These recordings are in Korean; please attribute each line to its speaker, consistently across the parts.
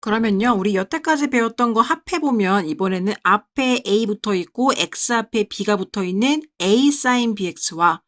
Speaker 1: 그러면요, 우리 여태까지 배웠던 거 합해보면 이번에는 앞에 A 붙어 있고 X 앞에 B가 붙어 있는 A sin BX와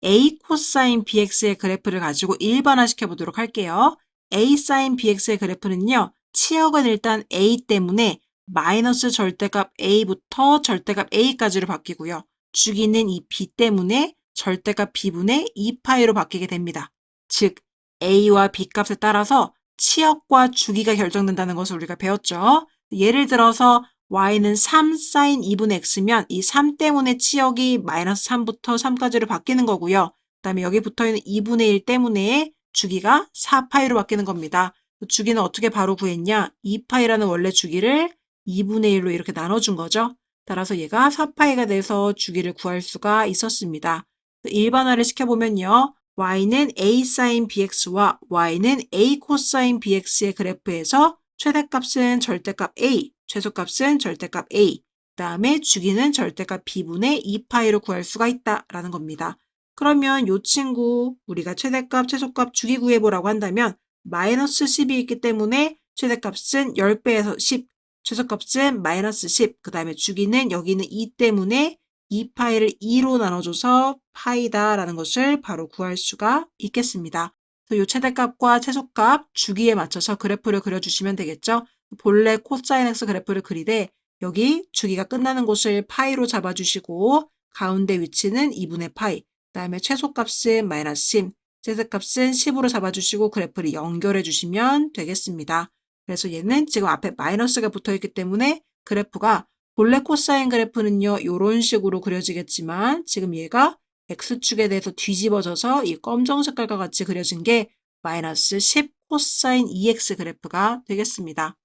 Speaker 1: A 코사인 BX의 그래프를 가지고 일반화 시켜보도록 할게요. A sin BX의 그래프는요, 치역은 일단 A 때문에 마이너스 절대값 A부터 절대값 A까지로 바뀌고요. 주기는 이 B 때문에 절대값 B분의 2파이로 바뀌게 됩니다. 즉, A와 B 값에 따라서 치역과 주기가 결정된다는 것을 우리가 배웠죠. 예를 들어서 y는 3 sin 2분의 x면 이 3 때문에 치역이 마이너스 3부터 3까지로 바뀌는 거고요. 그 다음에 여기 붙어있는 2분의 1 때문에 주기가 4파이로 바뀌는 겁니다. 주기는 어떻게 바로 구했냐? 2파이라는 원래 주기를 2분의 1로 이렇게 나눠준 거죠. 따라서 얘가 4파이가 돼서 주기를 구할 수가 있었습니다. 일반화를 시켜보면요. y는 a sin bx와 y는 a cosine bx의 그래프에서 최대값은 절대값 a, 최소값은 절대값 a, 그 다음에 주기는 절대값 b분의 2파이로 구할 수가 있다라는 겁니다. 그러면 이 친구 우리가 최대값, 최소값, 주기 구해보라고 한다면 마이너스 10이 있기 때문에 최대값은 10배에서 10, 최소값은 마이너스 10, 그 다음에 주기는 여기는 2 때문에 2파이를 2로 나눠줘서 파이다라는 것을 바로 구할 수가 있겠습니다. 이 최대값과 최소값, 주기에 맞춰서 그래프를 그려주시면 되겠죠. 본래 코사인 x 그래프를 그리되 여기 주기가 끝나는 곳을 파이로 잡아주시고 가운데 위치는 2분의 파이, 그 다음에 최소값은 마이너스 10, 최대값은 10으로 잡아주시고 그래프를 연결해 주시면 되겠습니다. 그래서 얘는 지금 앞에 마이너스가 붙어있기 때문에 그래프가 본래 코사인 그래프는요, 이런 식으로 그려지겠지만 지금 얘가 x축에 대해서 뒤집어져서 이 검정 색깔과 같이 그려진 게 마이너스 10 코사인 2x 그래프가 되겠습니다.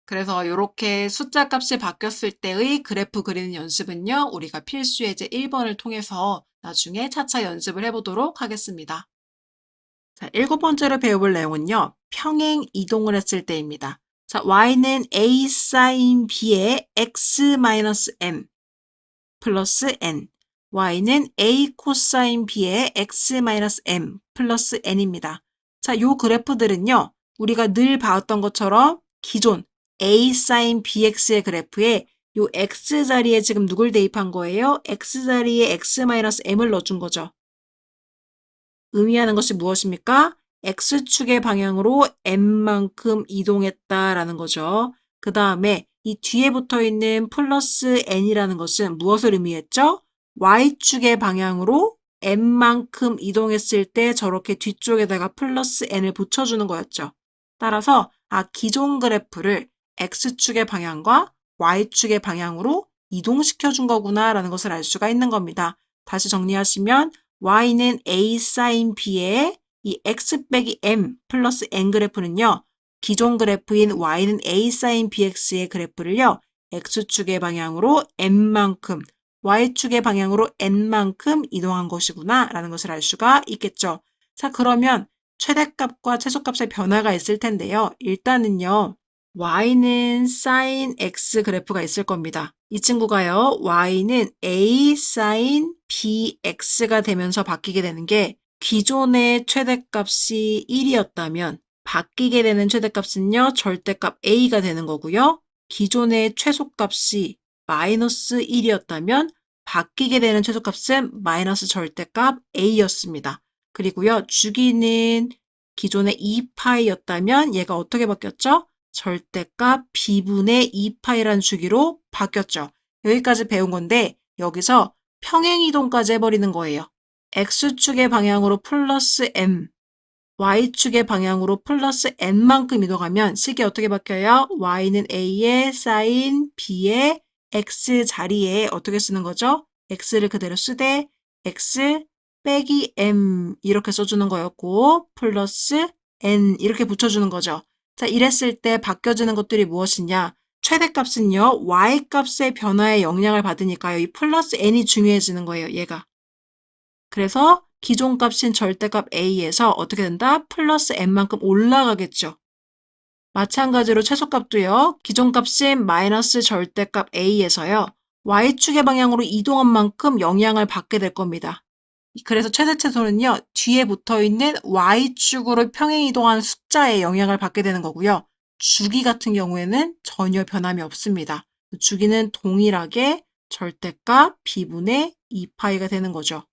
Speaker 1: 그래서 이렇게 숫자 값이 바뀌었을 때의 그래프 그리는 연습은요, 우리가 필수 예제 1번을 통해서 나중에 차차 연습을 해보도록 하겠습니다. 자, 7번째로 배워볼 내용은요, 평행 이동을 했을 때입니다. 자, y는 a sin b의 x-m 플러스 n, y는 a 코사인 b의 x-m 플러스 n입니다. 자, 요 그래프들은요, 우리가 늘 봤던 것처럼 기존 a sin bx의 그래프에 요 x자리에 지금 누굴 대입한 거예요? x자리에 x-m을 넣어준 거죠. 의미하는 것이 무엇입니까? x축의 방향으로 n만큼 이동했다라는 거죠. 그 다음에 이 뒤에 붙어 있는 플러스 n이라는 것은 무엇을 의미했죠? y축의 방향으로 n만큼 이동했을 때 저렇게 뒤쪽에다가 플러스 n을 붙여주는 거였죠. 따라서 기존 그래프를 x축의 방향과 y축의 방향으로 이동시켜 준 거구나 라는 것을 알 수가 있는 겁니다. 다시 정리하시면 y는 a sin b의 이 x 빼기 m 플러스 n 그래프는요. 기존 그래프인 y는 a sin bx의 그래프를요. x축의 방향으로 n만큼, y축의 방향으로 n만큼 이동한 것이구나 라는 것을 알 수가 있겠죠. 자, 그러면 최대값과 최소값의 변화가 있을 텐데요. 일단은요. y는 sin x 그래프가 있을 겁니다. 이 친구가요. y는 a sin bx가 되면서 바뀌게 되는 게 기존의 최대값이 1이었다면 바뀌게 되는 최대값은요. 절대값 a가 되는 거고요. 기존의 최소값이 마이너스 1이었다면 바뀌게 되는 최소값은 마이너스 절대값 a였습니다. 그리고요. 주기는 기존의 2파이였다면 얘가 어떻게 바뀌었죠? 절대값 b분의 2파이라는 주기로 바뀌었죠. 여기까지 배운 건데 여기서 평행이동까지 해버리는 거예요. x축의 방향으로 플러스 m, y축의 방향으로 플러스 n만큼 이동하면 식이 어떻게 바뀌어요? y는 a의 sin b의 x 자리에 어떻게 쓰는 거죠? x를 그대로 쓰되 x 빼기 m 이렇게 써주는 거였고 플러스 n 이렇게 붙여주는 거죠. 자, 이랬을 때 바뀌어지는 것들이 무엇이냐? 최대값은요, y값의 변화에 영향을 받으니까요. 이 플러스 n이 중요해지는 거예요, 얘가. 그래서 기존 값인 절대값 a에서 어떻게 된다? 플러스 n만큼 올라가겠죠. 마찬가지로 최소값도요. 기존 값인 마이너스 절대값 a에서요. y축의 방향으로 이동한 만큼 영향을 받게 될 겁니다. 그래서 최대체소는요. 뒤에 붙어있는 y축으로 평행이동한 숫자에 영향을 받게 되는 거고요. 주기 같은 경우에는 전혀 변함이 없습니다. 주기는 동일하게 절대값 b분의 2파이가 되는 거죠.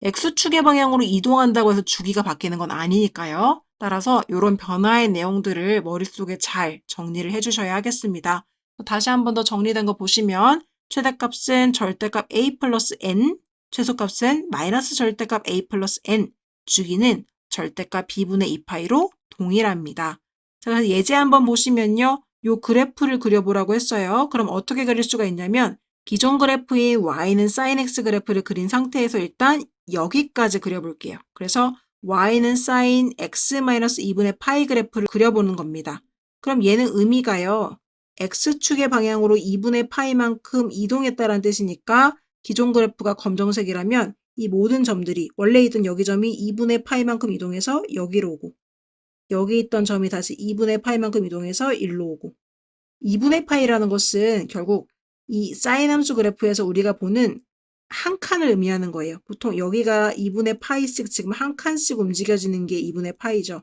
Speaker 1: x축의 방향으로 이동한다고 해서 주기가 바뀌는 건 아니니까요. 따라서 이런 변화의 내용들을 머릿속에 잘 정리를 해주셔야 하겠습니다. 다시 한 번 더 정리된 거 보시면 최대값은 절대값 a 플러스 n, 최소값은 마이너스 절대값 a 플러스 n, 주기는 절대값 b분의 2파이로 동일합니다. 자, 그래서 예제 한번 보시면요. 요 그래프를 그려보라고 했어요. 그럼 어떻게 그릴 수가 있냐면 기존 그래프인 y는 sin x 그래프를 그린 상태에서 일단 여기까지 그려볼게요. 그래서 y는 sin x-2분의 파이 그래프를 그려보는 겁니다. 그럼 얘는 의미가요. x축의 방향으로 2분의 파이만큼 이동했다는 뜻이니까 기존 그래프가 검정색이라면 이 모든 점들이 원래 있던 여기 점이 2분의 파이만큼 이동해서 여기로 오고 여기 있던 점이 다시 2분의 파이만큼 이동해서 일로 오고 2분의 파이라는 것은 결국 이 사인 함수 그래프에서 우리가 보는 한 칸을 의미하는 거예요. 보통 여기가 2분의 파이씩 지금 한 칸씩 움직여지는 게 2분의 파이죠.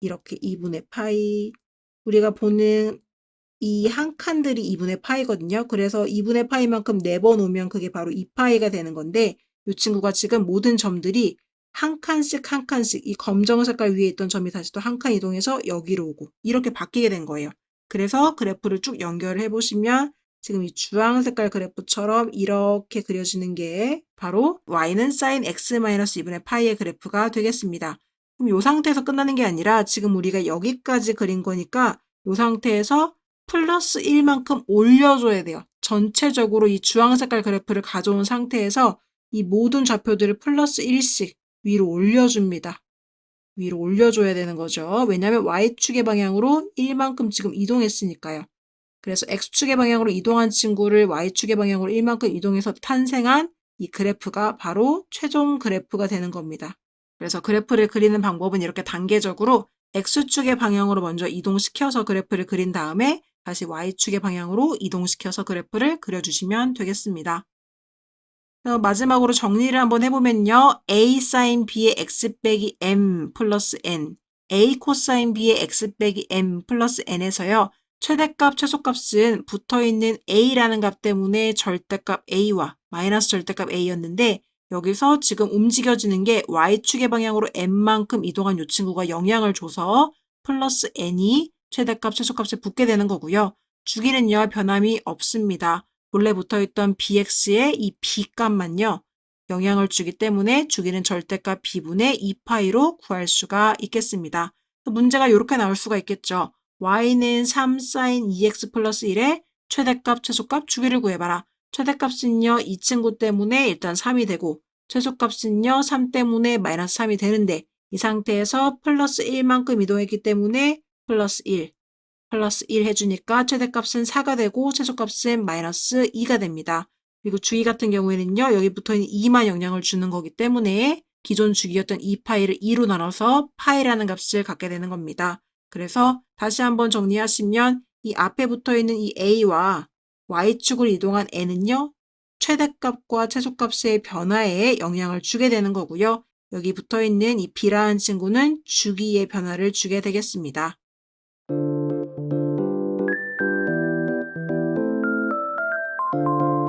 Speaker 1: 이렇게 2분의 파이. 우리가 보는 이 한 칸들이 2분의 파이거든요. 그래서 2분의 파이만큼 4번 오면 그게 바로 2파이가 되는 건데 이 친구가 지금 모든 점들이 한 칸씩 한 칸씩 이 검정 색깔 위에 있던 점이 다시 또 한 칸 이동해서 여기로 오고 이렇게 바뀌게 된 거예요. 그래서 그래프를 쭉 연결을 해보시면 지금 이 주황 색깔 그래프처럼 이렇게 그려지는 게 바로 y는 sin x-2분의 파이의 그래프가 되겠습니다. 그럼 이 상태에서 끝나는 게 아니라 지금 우리가 여기까지 그린 거니까 이 상태에서 플러스 1만큼 올려줘야 돼요. 전체적으로 이 주황 색깔 그래프를 가져온 상태에서 이 모든 좌표들을 플러스 1씩 위로 올려줍니다. 위로 올려줘야 되는 거죠. 왜냐하면 y축의 방향으로 1만큼 지금 이동했으니까요. 그래서 x축의 방향으로 이동한 친구를 y축의 방향으로 1만큼 이동해서 탄생한 이 그래프가 바로 최종 그래프가 되는 겁니다. 그래서 그래프를 그리는 방법은 이렇게 단계적으로 x축의 방향으로 먼저 이동시켜서 그래프를 그린 다음에 다시 y축의 방향으로 이동시켜서 그래프를 그려주시면 되겠습니다. 마지막으로 정리를 한번 해보면요. a sin b의 x 빼기 m 플러스 n, a 코사인 b의 x 빼기 m 플러스 n에서요. 최대값, 최소값은 붙어있는 a라는 값 때문에 절대값 a와 마이너스 절대값 a였는데 여기서 지금 움직여지는 게 y축의 방향으로 n만큼 이동한 이 친구가 영향을 줘서 플러스 n이 최대값, 최소값에 붙게 되는 거고요. 주기는요. 변함이 없습니다. 본래 붙어있던 bx의 이 b값만요. 영향을 주기 때문에 주기는 절대값 b분의 2파이로 구할 수가 있겠습니다. 문제가 이렇게 나올 수가 있겠죠. y는 3sin 2x 플러스 1의 최대값, 최소값, 주기를 구해봐라. 최대값은요. 이 친구 때문에 일단 3이 되고 최소값은요. 3 때문에 마이너스 3이 되는데 이 상태에서 플러스 1만큼 이동했기 때문에 플러스 1. 플러스 1 해주니까 최대값은 4가 되고 최소값은 마이너스 2가 됩니다. 그리고 주기 같은 경우에는요. 여기 붙어있는 2만 영향을 주는 거기 때문에 기존 주기였던 2파이를 2로 나눠서 파이라는 값을 갖게 되는 겁니다. 그래서 다시 한번 정리하시면 이 앞에 붙어있는 이 a와 y축을 이동한 n은요. 최대값과 최소값의 변화에 영향을 주게 되는 거고요. 여기 붙어있는 이 b라는 친구는 주기의 변화를 주게 되겠습니다.